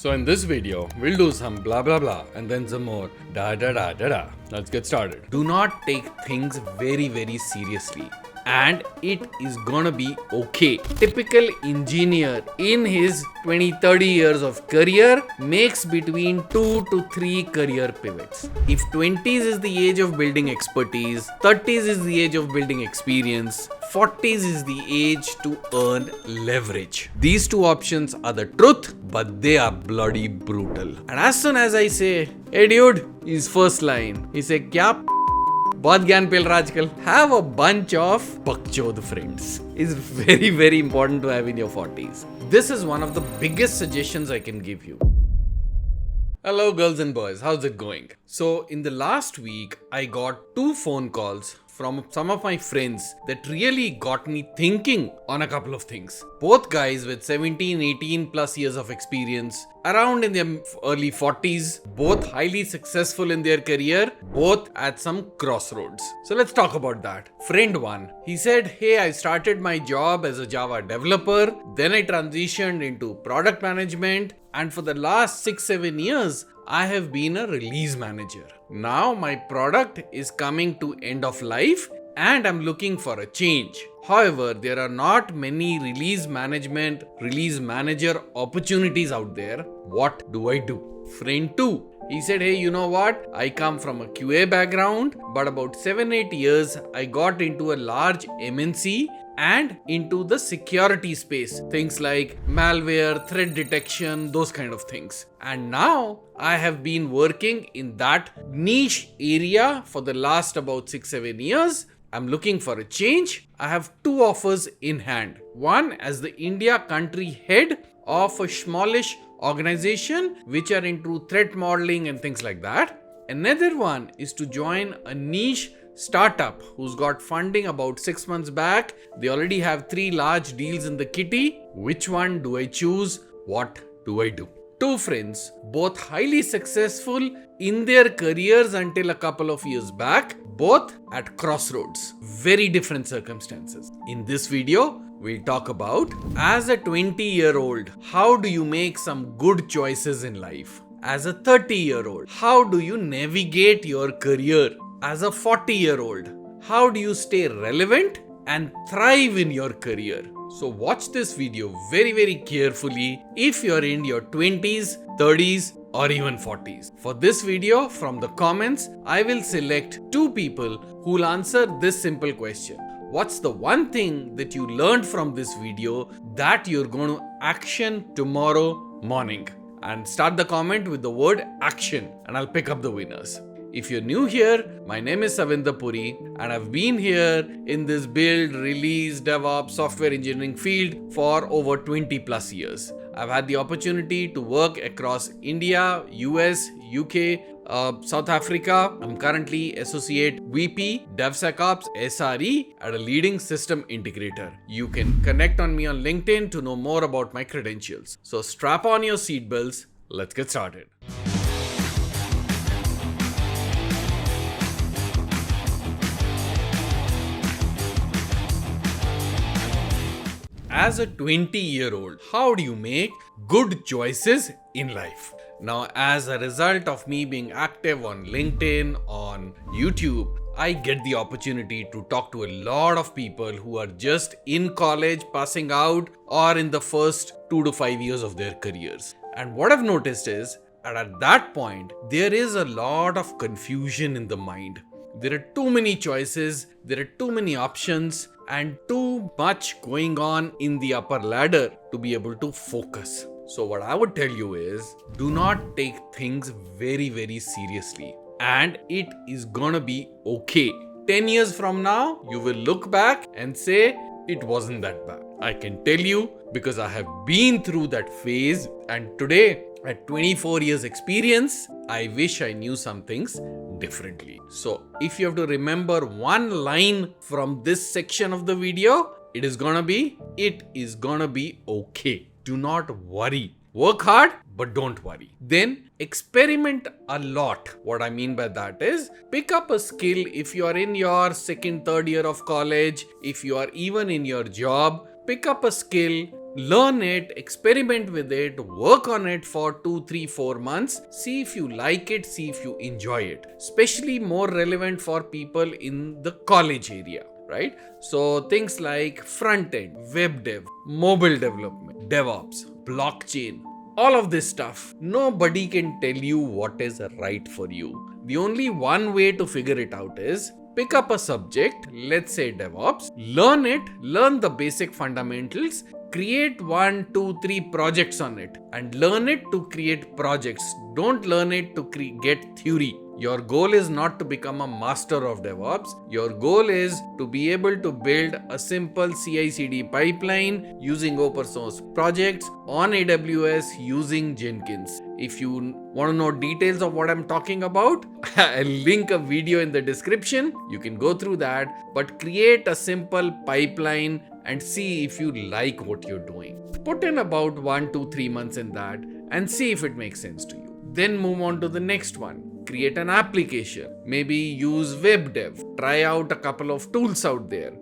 So in this video, we'll do some blah blah blah and then some more da da da da da. Let's get started. Do not take things very seriously. And it is gonna be okay. Typical engineer in his 20-30 years of career makes between 2 to 3 career pivots. If 20s is the age of building expertise, 30s is the age of building experience, 40s is the age to earn leverage. These two options are the truth, but they are bloody brutal. And as soon as I say, hey dude, his first line, he say, kya बहुत ज्ञान पेल रहा आजकल. Have a bunch of bakchod friends is very important to have in your 40s. This is one of the biggest suggestions I can give you. Hello girls and boys, how's it going? So in the last week, I got 2 phone calls from some of my friends that really got me thinking on a couple of things. Both guys with 17, 18 plus years of experience, around in their early 40s, both highly successful in their career, both at some crossroads. So let's talk about that. Friend 1, he said, hey, I started my job as a Java developer, then I transitioned into product management, and for the last 6-7 years, I have been a release manager. Now my product is coming to end of life and I'm looking for a change. However, there are not many release manager opportunities out there. What do I do? Friend 2, he said, hey, you know what? I come from a QA background, but about 7-8 years, I got into a large MNC and into the security space. Things like malware, threat detection, those kind of things. And now I have been working in that niche area for the last about 6-7 years. I'm looking for a change. I have 2 offers in hand. One as the India country head of a smallish organization which are into threat modeling and things like that. Another one is to join a niche startup who's got funding about 6 months back. They already have 3 large deals in the kitty. Which one do I choose? What do I do? 2 friends, both highly successful in their careers until a couple of years back, both at crossroads. Very different circumstances. In this video, we'll talk about, as a 20-year-old, how do you make some good choices in life? As a 30-year-old, how do you navigate your career? As a 40-year-old, how do you stay relevant and thrive in your career? So watch this video very carefully if you're in your 20s, 30s or even 40s. For this video, from the comments, I will select 2 people who will answer this simple question. What's the one thing that you learned from this video that you're going to action tomorrow morning? And start the comment with the word action and I'll pick up the winners. If you're new here, my name is Savinder Puri and I've been here in this build, release, DevOps, software engineering field for over 20 plus years. I've had the opportunity to work across India, US, UK, South Africa. I'm currently Associate VP DevSecOps SRE at a leading system integrator. You can connect on me on LinkedIn to know more about my credentials. So strap on your seatbelts. Let's get started. As a 20-year-old, how do you make good choices in life? Now, as a result of me being active on LinkedIn, on YouTube, I get the opportunity to talk to a lot of people who are just in college, passing out, or in the first 2 to 5 years of their careers. And what I've noticed is, at that point, there is a lot of confusion in the mind. There are too many choices, there are too many options, and too much going on in the upper ladder to be able to focus. So what I would tell you is, do not take things very seriously. And it is gonna be okay. 10 years from now, you will look back and say, it wasn't that bad. I can tell you because I have been through that phase, and today, at 24 years experience, I wish I knew some things differently. So if you have to remember one line from this section of the video, it is gonna be okay. Do not worry. Work hard, but don't worry. Then experiment a lot. What I mean by that is, pick up a skill if you are in your 2nd, 3rd year of college, if you are even in your job, pick up a skill learn it, experiment with it, work on it for 2, 3, 4 months. See if you like it, see if you enjoy it. Especially more relevant for people in the college area, right? So things like front end, web dev, mobile development, DevOps, blockchain, all of this stuff. Nobody can tell you what is right for you. The only one way to figure it out is pick up a subject, let's say DevOps, learn it, learn the basic fundamentals, create 1, 2, 3 projects on it, and learn it to create projects. Don't learn it to get theory. Your goal is not to become a master of DevOps. Your goal is to be able to build a simple CI/CD pipeline using open source projects on AWS using Jenkins. If you want to know details of what I'm talking about, I'll link a video in the description. You can go through that, but create a simple pipeline and see if you like what you're doing. Put in about 1, 2, 3 months in that and see if it makes sense to you. Then move on to the next one. Create an application. Maybe use web dev. Try out a couple of tools out there.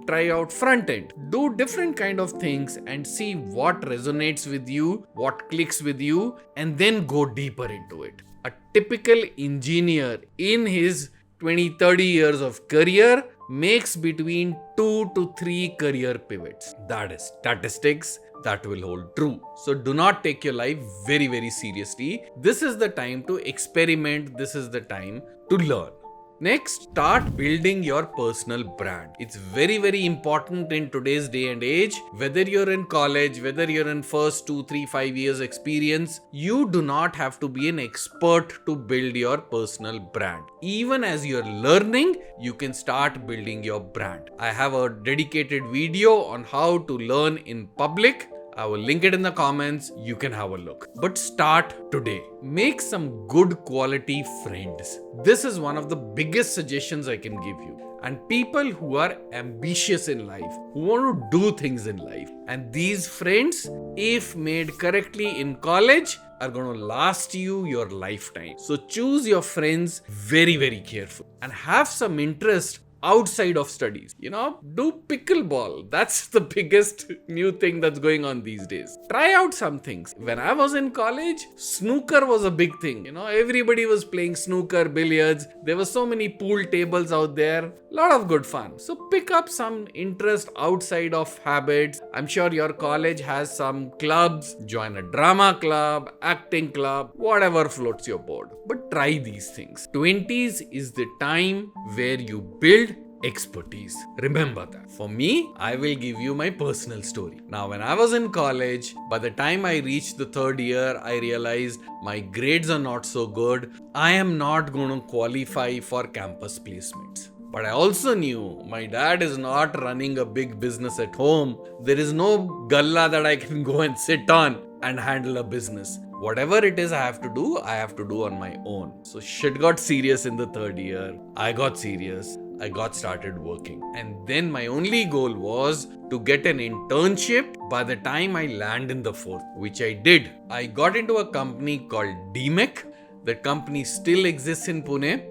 Try out front end. Do different kind of things and see what resonates with you, what clicks with you, and then go deeper into it. A typical engineer in his 20, 30 years of career makes between 2 to 3 career pivots. That is statistics. That will hold true. So do not take your life very, very seriously. This is the time to experiment. This is the time to learn. Next, start building your personal brand. It's very, very important in today's day and age. Whether you're in college, whether you're in first 2, 3, 5 years experience, you do not have to be an expert to build your personal brand. Even as you're learning, you can start building your brand. I have a dedicated video on how to learn in public. I will link it in the comments. You can have a look. But start today. Make some good quality friends. This is one of the biggest suggestions I can give you. And people who are ambitious in life, who want to do things in life. And these friends, if made correctly in college, are going to last you your lifetime. So choose your friends very, very carefully and have some interest outside of studies. Do pickleball. That's the biggest new thing that's going on these days. Try out some things. When I was in college, snooker was a big thing. Everybody was playing snooker, billiards. There were so many pool tables out there. A lot of good fun. So pick up some interest outside of habits. I'm sure your college has some clubs. Join a drama club, acting club, whatever floats your boat. But try these things. 20s is the time where you build expertise. Remember that. For me, I will give you my personal story. Now, when I was in college, by the time I reached the 3rd year, I realized my grades are not so good. I am not going to qualify for campus placements. But I also knew my dad is not running a big business at home. There is no galla that I can go and sit on and handle a business. Whatever it is I have to do on my own. So shit got serious in the 3rd year. I got serious. I got started working. And then my only goal was to get an internship by the time I land in the 4th, which I did. I got into a company called DMEC. The company still exists in Pune.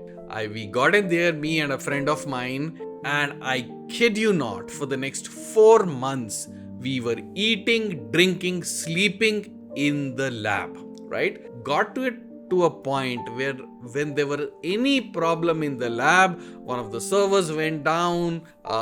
We got in there, me and a friend of mine, and I kid you not, for the next 4 months, we were eating, drinking, sleeping in the lab, right? Got to a point where when there were any problem in the lab, one of the servers went down,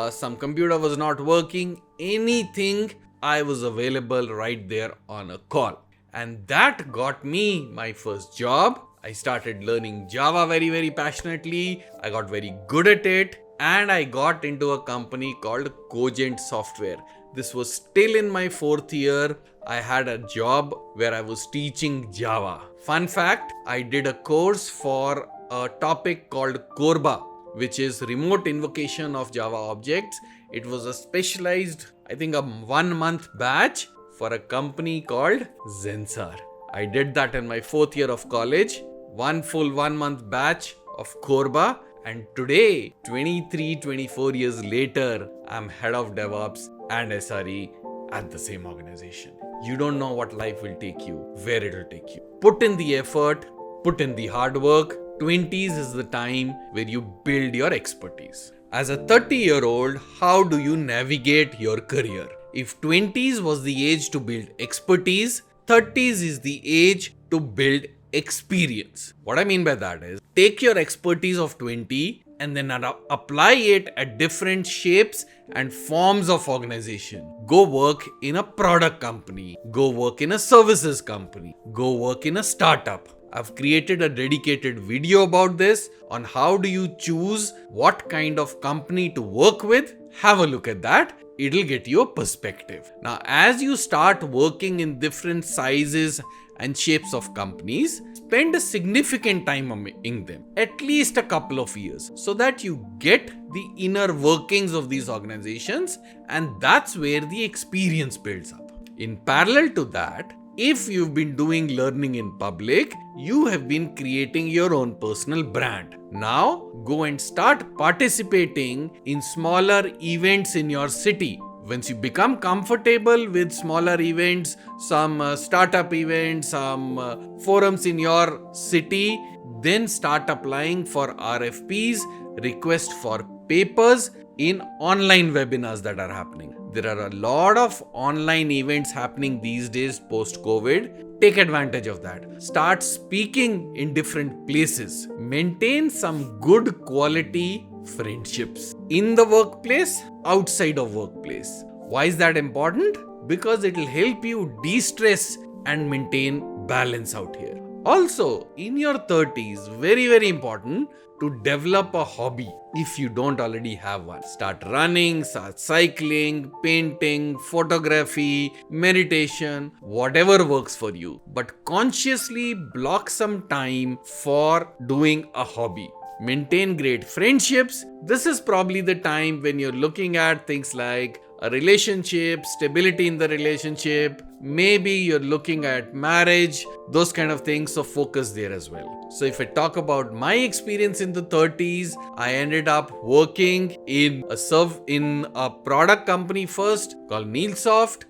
some computer was not working, anything, I was available right there on a call. And that got me my first job. I started learning Java very, very passionately. I got very good at it. And I got into a company called Cogent Software. This was still in my 4th year. I had a job where I was teaching Java. Fun fact, I did a course for a topic called Corba, which is remote invocation of Java objects. It was a specialized, I think a 1-month batch for a company called Zensar. I did that in my 4th year of college. One full 1-month batch of Corba. And today, 23, 24 years later, I'm head of DevOps and SRE at the same organization. You don't know what life will take you, where it will take you. Put in the effort, put in the hard work. 20s is the time where you build your expertise. As a 30-year-old, how do you navigate your career? If 20s was the age to build expertise, 30s is the age to build experience. What I mean by that is, take your expertise of 20 and then apply it at different shapes and forms of organization. Go work in a product company, go work in a services company, go work in a startup. I've created a dedicated video about this on how do you choose what kind of company to work with. Have a look at that. It'll get you a perspective. Now, as you start working in different sizes and shapes of companies, spend a significant time in them, at least a couple of years, so that you get the inner workings of these organizations, and that's where the experience builds up. In parallel to that, if you've been doing learning in public, you have been creating your own personal brand. Now, go and start participating in smaller events in your city. Once you become comfortable with smaller events, some startup events, some forums in your city, then start applying for RFPs, request for papers in online webinars that are happening. There are a lot of online events happening these days post-COVID. Take advantage of that. Start speaking in different places. Maintain some good quality friendships in the workplace, outside of workplace. Why is that important? Because it will help you de-stress and maintain balance out here. Also, in your 30s, very, very important to develop a hobby if you don't already have one. Start running, start cycling, painting, photography, meditation, whatever works for you. But consciously block some time for doing a hobby. Maintain great friendships. This is probably the time when you're looking at things like a relationship, stability in the relationship, maybe you're looking at marriage, those kind of things, so focus there as well. So if I talk about my experience in the 30s, I ended up working in a product company first called Neilsoft,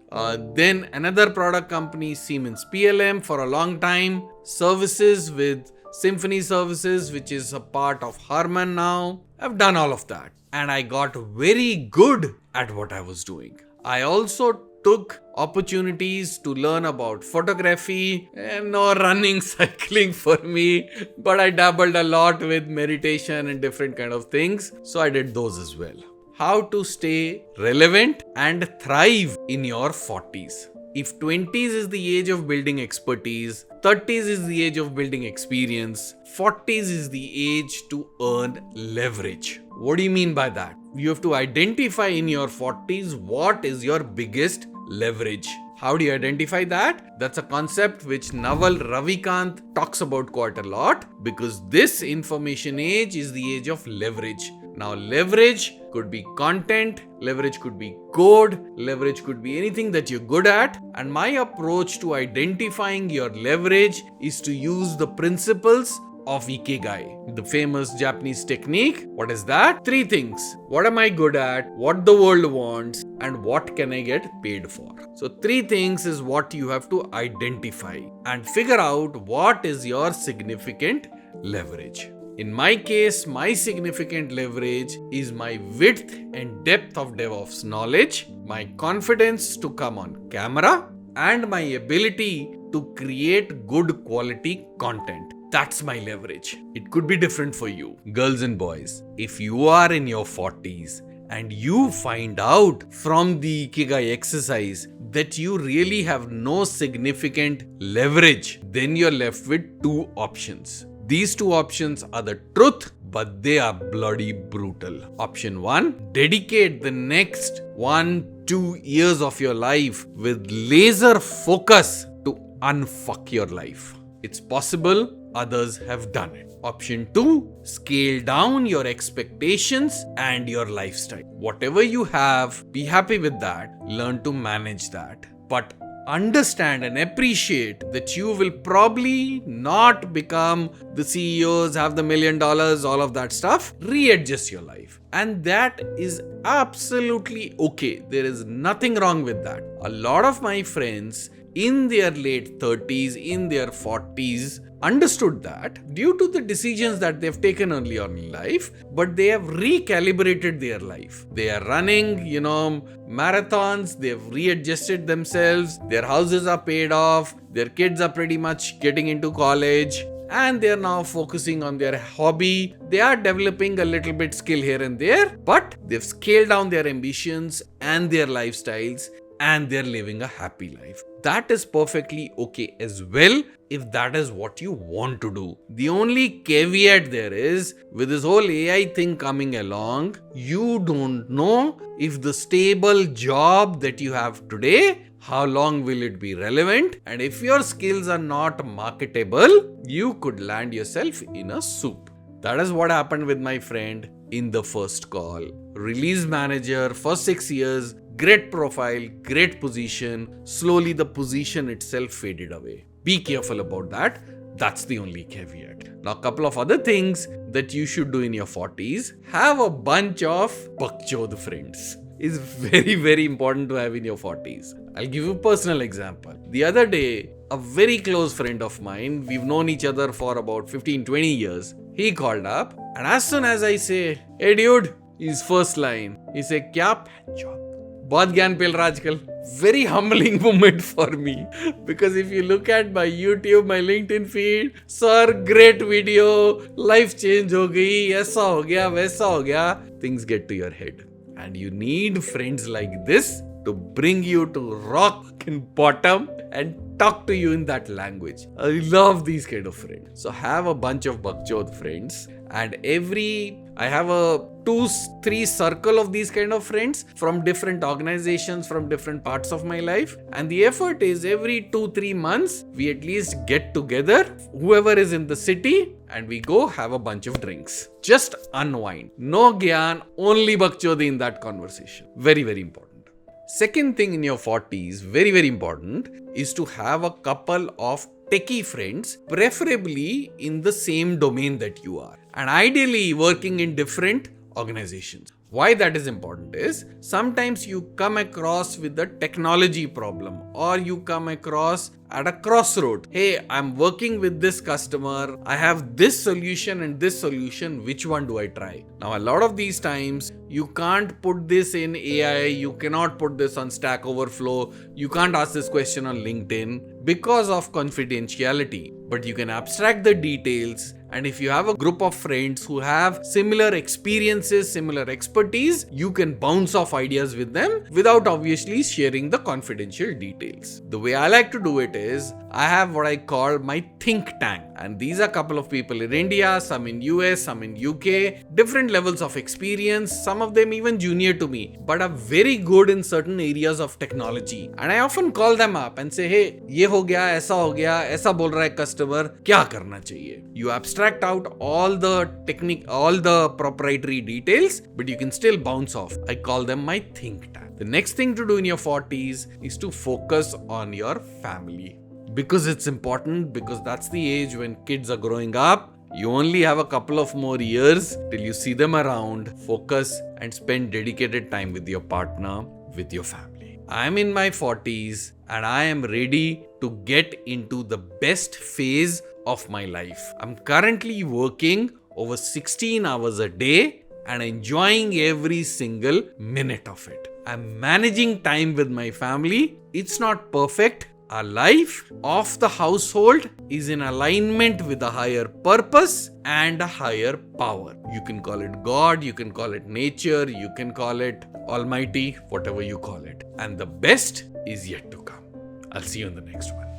then another product company, Siemens PLM, for a long time, services with Symphony Services, which is a part of Harman now. I've done all of that and I got very good at what I was doing. I also took opportunities to learn about photography, and no running, cycling for me, but I dabbled a lot with meditation and different kind of things. So I did those as well. How to stay relevant and thrive in your 40s. If 20s is the age of building expertise, 30s is the age of building experience, 40s is the age to earn leverage. What do you mean by that? You have to identify in your 40s what is your biggest leverage. How do you identify that? That's a concept which Naval Ravikant talks about quite a lot, because this information age is the age of leverage. Now, leverage could be content, leverage could be code, leverage could be anything that you're good at. And my approach to identifying your leverage is to use the principles of Ikigai, the famous Japanese technique. What is that? 3 things. What am I good at? What the world wants? And what can I get paid for? So 3 things is what you have to identify and figure out what is your significant leverage. In my case, my significant leverage is my width and depth of DevOps knowledge, my confidence to come on camera, and my ability to create good quality content. That's my leverage. It could be different for you. Girls and boys, if you are in your 40s and you find out from the Ikigai exercise that you really have no significant leverage, then you're left with 2 options. These 2 options are the truth, but they are bloody brutal. Option 1, dedicate the next 1-2 years of your life with laser focus to unfuck your life. It's possible. Others have done it. Option 2, scale down your expectations and your lifestyle. Whatever you have, be happy with that. Learn to manage that. But understand and appreciate that you will probably not become the CEOs, have the $1 million, all of that stuff. Readjust your life. And that is absolutely okay. There is nothing wrong with that. A lot of my friends in their late 30s, in their 40s, understood that due to the decisions that they've taken early on in life, but they have recalibrated their life. They are running, marathons, they've readjusted themselves, their houses are paid off, their kids are pretty much getting into college, and they are now focusing on their hobby. They are developing a little bit skill here and there, but they've scaled down their ambitions and their lifestyles, and they're living a happy life. That is perfectly okay as well if that is what you want to do. The only caveat there is, with this whole AI thing coming along, you don't know if the stable job that you have today, how long will it be relevant? And if your skills are not marketable, you could land yourself in a soup. That is what happened with my friend in the first call. Release manager for 6 years, great profile, great position. Slowly the position itself faded away. Be careful about that. That's the only caveat. Now, a couple of other things that you should do in your 40s. Have a bunch of bakchod friends. Is very, very important to have in your 40s. I'll give you a personal example. The other day, a very close friend of mine, we've known each other for about 15-20 years. He called up, and as soon as I say, "Hey dude," his first line, he said, "Kya job?" Bahut gyan pil raha aajkal. Very humbling moment for me, because if you look at my YouTube, my LinkedIn feed, sir, great video, life change ho gayi, aisa ho gaya, waisa ho gaya, things get to your head. And you need friends like this to bring you to rock and bottom and talk to you in that language. I love these kind of friends. So have a bunch of bakchod friends, and I have a 2-3 circle of these kind of friends from different organizations, from different parts of my life. And the effort is every 2-3 months, we at least get together, whoever is in the city, and we go have a bunch of drinks. Just unwind. No gyan, only bakchodi in that conversation. Very, very important. Second thing in your 40s, very, very important, is to have a couple of techie friends, preferably in the same domain that you are, and ideally working in different organizations. Why that is important is, sometimes you come across with a technology problem, or you come across at a crossroad. Hey, I'm working with this customer, I have this solution and this solution, which one do I try? Now, a lot of these times, you can't put this in AI, you cannot put this on Stack Overflow, you can't ask this question on LinkedIn because of confidentiality. But you can abstract the details, and if you have a group of friends who have similar experiences, similar expertise, you can bounce off ideas with them without obviously sharing the confidential details. The way I like to do it is, I have what I call my think tank, and these are a couple of people in India, some in US, some in UK, different levels of experience, some of them even junior to me, but are very good in certain areas of technology. And I often call them up and say, hey, ye ho gaya, aisa bol raha hai customer, kya karna chahiye? You abstract out all the technique, all the proprietary details, but you can still bounce off. I call them my think tank. The next thing to do in your 40s is to focus on your family. Because it's important, because that's the age when kids are growing up. You only have a couple of more years till you see them around. Focus and spend dedicated time with your partner, with your family. I'm in my 40s and I am ready to get into the best phase of my life. I'm currently working over 16 hours a day and enjoying every single minute of it. I'm managing time with my family. It's not perfect. Our life of the household is in alignment with a higher purpose and a higher power. You can call it God, you can call it nature, you can call it Almighty, whatever you call it. And the best is yet to come. I'll see you in the next one.